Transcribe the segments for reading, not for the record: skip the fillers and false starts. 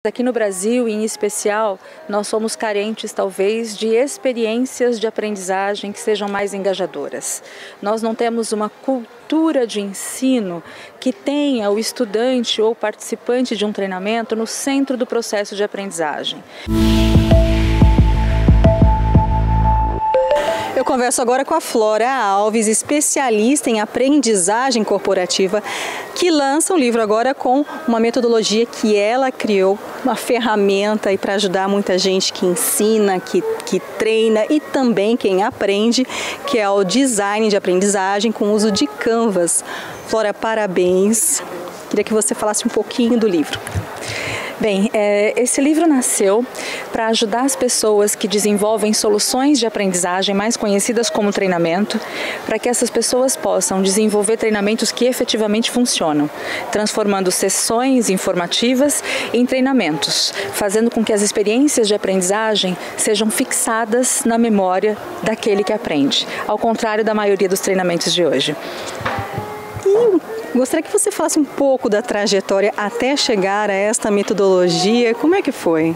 Aqui no Brasil, em especial, nós somos carentes, talvez, de experiências de aprendizagem que sejam mais engajadoras. Nós não temos uma cultura de ensino que tenha o estudante ou participante de um treinamento no centro do processo de aprendizagem. Eu converso agora com a Flora Alves, especialista em aprendizagem corporativa, que lança um livro agora com uma metodologia que ela criou, uma ferramenta para ajudar muita gente que ensina, que treina e também quem aprende, que é o design de aprendizagem com uso de Canvas. Flora, parabéns. Queria que você falasse um pouquinho do livro. Bem, esse livro nasceu para ajudar as pessoas que desenvolvem soluções de aprendizagem mais conhecidas como treinamento, para que essas pessoas possam desenvolver treinamentos que efetivamente funcionam, transformando sessões informativas em treinamentos, fazendo com que as experiências de aprendizagem sejam fixadas na memória daquele que aprende, ao contrário da maioria dos treinamentos de hoje. Gostaria que você falasse um pouco da trajetória até chegar a esta metodologia. Como é que foi?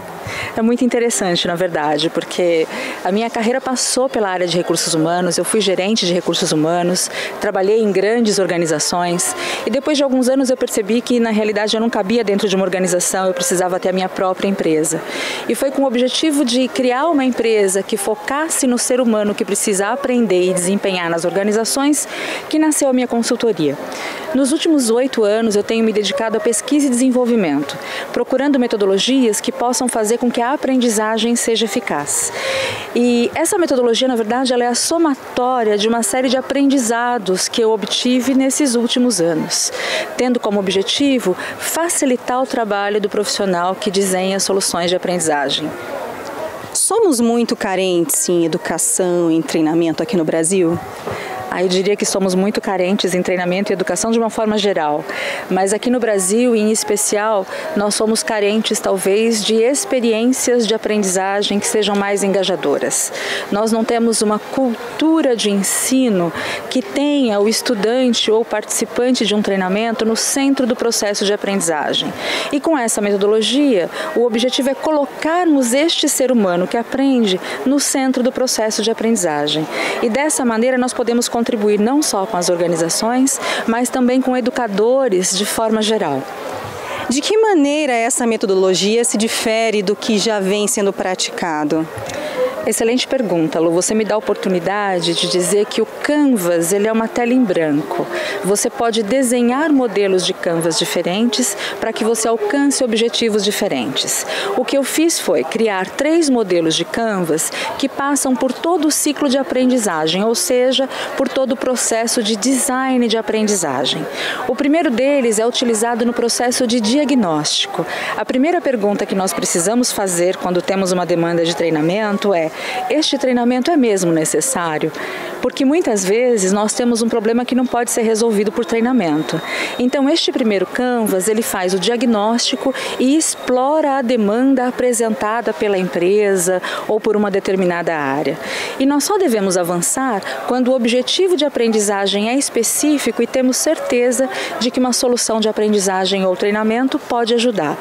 É muito interessante, na verdade, porque a minha carreira passou pela área de recursos humanos, eu fui gerente de recursos humanos, trabalhei em grandes organizações e depois de alguns anos eu percebi que na realidade eu não cabia dentro de uma organização, eu precisava ter a minha própria empresa. E foi com o objetivo de criar uma empresa que focasse no ser humano que precisa aprender e desempenhar nas organizações que nasceu a minha consultoria. Nos últimos 8 anos eu tenho me dedicado à pesquisa e desenvolvimento, procurando metodologias que possam fazer com que a aprendizagem seja eficaz. E essa metodologia, na verdade, ela é a somatória de uma série de aprendizados que eu obtive nesses últimos anos, tendo como objetivo facilitar o trabalho do profissional que desenha soluções de aprendizagem. Somos muito carentes em educação, em treinamento aqui no Brasil? Eu diria que somos muito carentes em treinamento e educação de uma forma geral, mas aqui no Brasil, em especial, nós somos carentes talvez de experiências de aprendizagem que sejam mais engajadoras. Nós não temos uma cultura de ensino que tenha o estudante ou participante de um treinamento no centro do processo de aprendizagem. E com essa metodologia, o objetivo é colocarmos este ser humano que aprende no centro do processo de aprendizagem. E dessa maneira nós podemos contribuir não só com as organizações, mas também com educadores de forma geral. De que maneira essa metodologia se difere do que já vem sendo praticado? Excelente pergunta, Lu. Você me dá a oportunidade de dizer que o Canvas ele é uma tela em branco. Você pode desenhar modelos de Canvas diferentes para que você alcance objetivos diferentes. O que eu fiz foi criar 3 modelos de Canvas que passam por todo o ciclo de aprendizagem, ou seja, por todo o processo de design de aprendizagem. O primeiro deles é utilizado no processo de diagnóstico. A primeira pergunta que nós precisamos fazer quando temos uma demanda de treinamento é: este treinamento é mesmo necessário? Porque muitas vezes nós temos um problema que não pode ser resolvido por treinamento. Então este primeiro Canvas, ele faz o diagnóstico e explora a demanda apresentada pela empresa ou por uma determinada área. E nós só devemos avançar quando o objetivo de aprendizagem é específico e temos certeza de que uma solução de aprendizagem ou treinamento pode ajudar.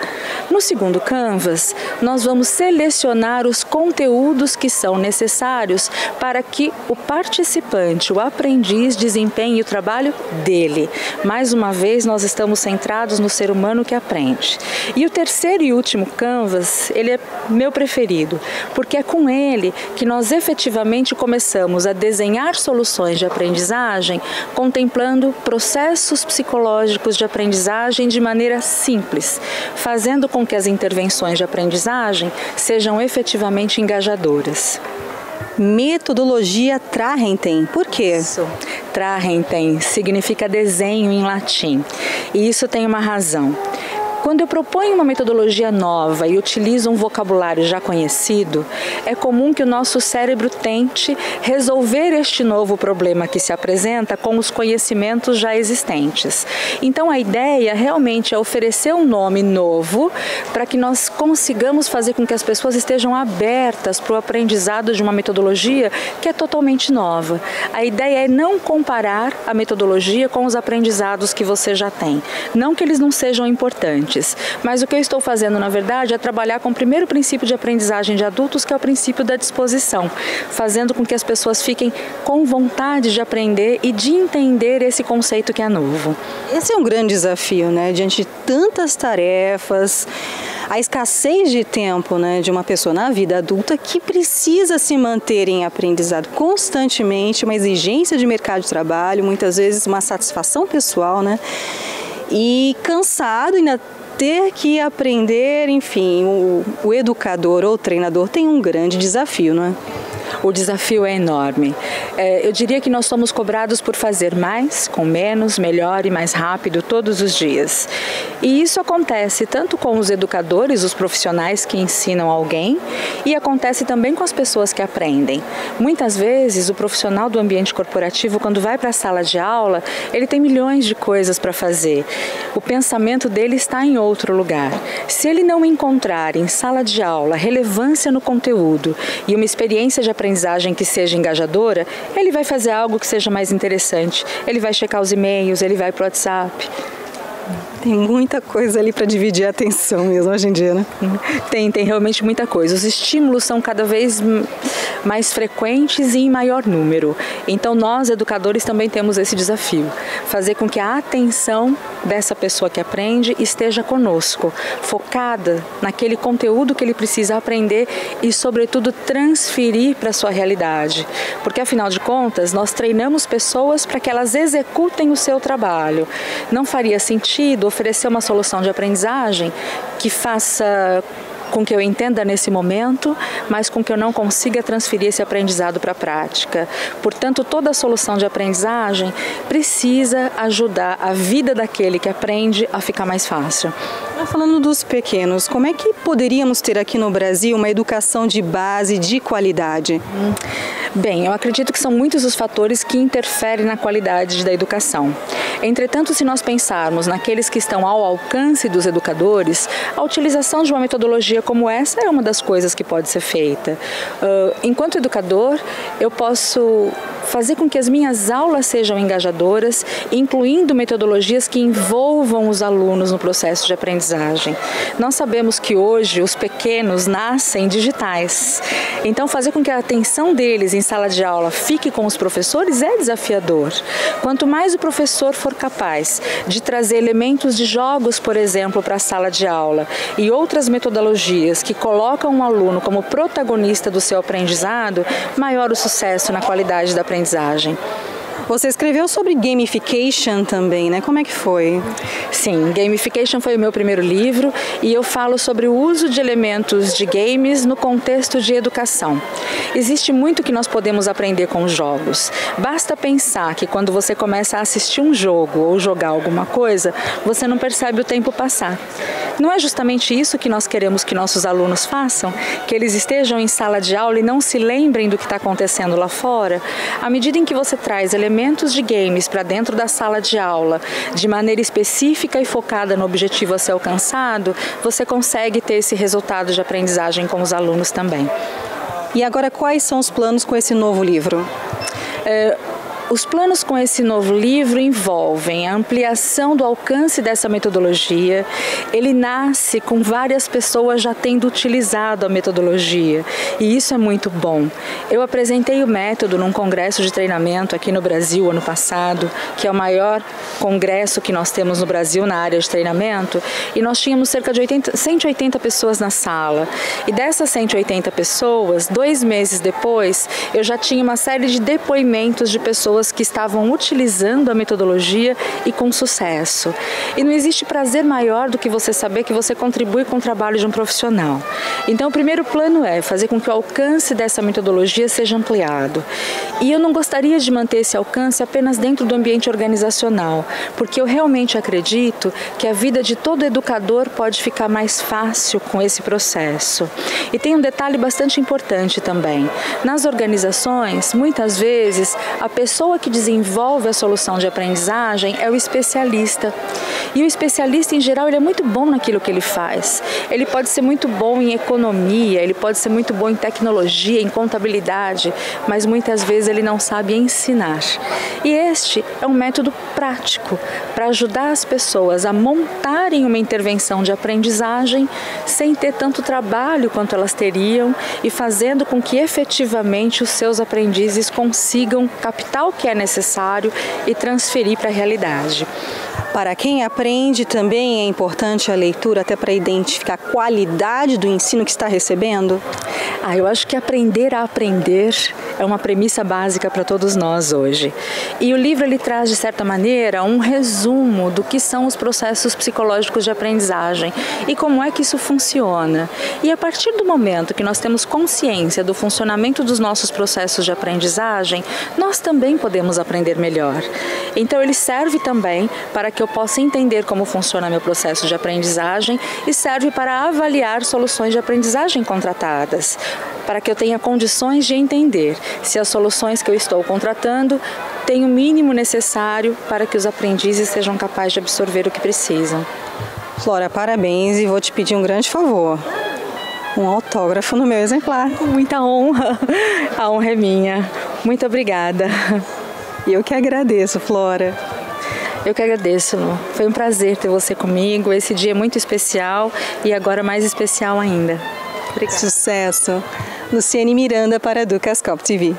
No segundo Canvas, nós vamos selecionar os conteúdos que são necessários para que o participante, o aprendiz, desempenhe o trabalho dele. Mais uma vez, nós estamos centrados no ser humano que aprende. E o terceiro e último Canvas, ele é meu preferido, porque é com ele que nós efetivamente começamos a desenhar soluções de aprendizagem, contemplando processos psicológicos de aprendizagem de maneira simples, fazendo com que as intervenções de aprendizagem sejam efetivamente engajadoras. Metodologia Trarrenten. Por quê? Isso. Trarrenten significa desenho em latim. E isso tem uma razão. Quando eu proponho uma metodologia nova e utilizo um vocabulário já conhecido, é comum que o nosso cérebro tente resolver este novo problema que se apresenta com os conhecimentos já existentes. Então a ideia realmente é oferecer um nome novo para que nós consigamos fazer com que as pessoas estejam abertas para o aprendizado de uma metodologia que é totalmente nova. A ideia é não comparar a metodologia com os aprendizados que você já tem. Não que eles não sejam importantes, diferentes. Mas o que eu estou fazendo, na verdade, é trabalhar com o primeiro princípio de aprendizagem de adultos, que é o princípio da disposição, fazendo com que as pessoas fiquem com vontade de aprender e de entender esse conceito que é novo. Esse é um grande desafio, né? Diante de tantas tarefas, a escassez de tempo, né, de uma pessoa na vida adulta que precisa se manter em aprendizado constantemente, uma exigência de mercado de trabalho, muitas vezes uma satisfação pessoal, né? E cansado ainda ter que aprender, enfim, o educador ou o treinador tem um grande desafio, não é? O desafio é enorme. Eu diria que nós somos cobrados por fazer mais, com menos, melhor e mais rápido todos os dias. E isso acontece tanto com os educadores, os profissionais que ensinam alguém, e acontece também com as pessoas que aprendem. Muitas vezes o profissional do ambiente corporativo, quando vai para a sala de aula, ele tem milhões de coisas para fazer. O pensamento dele está em outro lugar. Se ele não encontrar em sala de aula relevância no conteúdo e uma experiência de aprendizagem que seja engajadora, ele vai fazer algo que seja mais interessante. Ele vai checar os e-mails, ele vai para o WhatsApp. Tem muita coisa ali para dividir a atenção mesmo hoje em dia, né? Tem realmente muita coisa. Os estímulos são cada vez mais frequentes e em maior número. Então nós, educadores, também temos esse desafio. Fazer com que a atenção dessa pessoa que aprende esteja conosco, focada naquele conteúdo que ele precisa aprender e, sobretudo, transferir para a sua realidade. Porque, afinal de contas, nós treinamos pessoas para que elas executem o seu trabalho. Não faria sentido oferecer uma solução de aprendizagem que faça com que eu entenda nesse momento, mas com que eu não consiga transferir esse aprendizado para a prática. Portanto, toda solução de aprendizagem precisa ajudar a vida daquele que aprende a ficar mais fácil. Falando dos pequenos, como é que poderíamos ter aqui no Brasil uma educação de base de qualidade? Bem, eu acredito que são muitos os fatores que interferem na qualidade da educação. Entretanto, se nós pensarmos naqueles que estão ao alcance dos educadores, a utilização de uma metodologia como essa é uma das coisas que pode ser feita. Enquanto educador, eu posso fazer com que as minhas aulas sejam engajadoras, incluindo metodologias que envolvam os alunos no processo de aprendizagem. Nós sabemos que hoje os pequenos nascem digitais, então fazer com que a atenção deles em sala de aula fique com os professores é desafiador. Quanto mais o professor for capaz de trazer elementos de jogos, por exemplo, para a sala de aula e outras metodologias que colocam um aluno como protagonista do seu aprendizado, maior o sucesso na qualidade da aprendizagem. Você escreveu sobre gamification também, né? Como é que foi? Sim, gamification foi o meu primeiro livro e eu falo sobre o uso de elementos de games no contexto de educação. Existe muito que nós podemos aprender com os jogos. Basta pensar que quando você começa a assistir um jogo ou jogar alguma coisa, você não percebe o tempo passar. Não é justamente isso que nós queremos que nossos alunos façam? Que eles estejam em sala de aula e não se lembrem do que está acontecendo lá fora? À medida em que você traz elementos de games para dentro da sala de aula, de maneira específica e focada no objetivo a ser alcançado, você consegue ter esse resultado de aprendizagem com os alunos também. E agora, quais são os planos com esse novo livro? Os planos com esse novo livro envolvem a ampliação do alcance dessa metodologia. Ele nasce com várias pessoas já tendo utilizado a metodologia e isso é muito bom. Eu apresentei o método num congresso de treinamento aqui no Brasil ano passado, que é o maior congresso que nós temos no Brasil na área de treinamento, e nós tínhamos cerca de 180 pessoas na sala. E dessas 180 pessoas, 2 meses depois, eu já tinha uma série de depoimentos de pessoas que estavam utilizando a metodologia e com sucesso. E não existe prazer maior do que você saber que você contribui com o trabalho de um profissional. Então, o primeiro plano é fazer com que o alcance dessa metodologia seja ampliado. E eu não gostaria de manter esse alcance apenas dentro do ambiente organizacional, porque eu realmente acredito que a vida de todo educador pode ficar mais fácil com esse processo. E tem um detalhe bastante importante também. Nas organizações, muitas vezes, a pessoa que desenvolve a solução de aprendizagem é o especialista. E o especialista, em geral, ele é muito bom naquilo que ele faz. Ele pode ser muito bom em economia, ele pode ser muito bom em tecnologia, em contabilidade, mas muitas vezes ele não sabe ensinar. E este é um método prático para ajudar as pessoas a montarem uma intervenção de aprendizagem sem ter tanto trabalho quanto elas teriam e fazendo com que efetivamente os seus aprendizes consigam captar o que é necessário e transferir para a realidade. Para quem aprende também é importante a leitura até para identificar a qualidade do ensino que está recebendo? Eu acho que aprender a aprender é uma premissa básica para todos nós hoje. E o livro ele traz, de certa maneira, um resumo do que são os processos psicológicos de aprendizagem e como é que isso funciona. E a partir do momento que nós temos consciência do funcionamento dos nossos processos de aprendizagem, nós também podemos aprender melhor. Então ele serve também para que eu possa entender como funciona meu processo de aprendizagem e serve para avaliar soluções de aprendizagem contratadas, para que eu tenha condições de entender se as soluções que eu estou contratando têm o mínimo necessário para que os aprendizes sejam capazes de absorver o que precisam. Flora, parabéns e vou te pedir um grande favor. Um autógrafo no meu exemplar. Com muita honra. A honra é minha. Muito obrigada. E eu que agradeço, Flora. Eu que agradeço, Lu. Foi um prazer ter você comigo. Esse dia é muito especial e agora mais especial ainda. Obrigada. Sucesso. Luciane Miranda para a Educascope TV.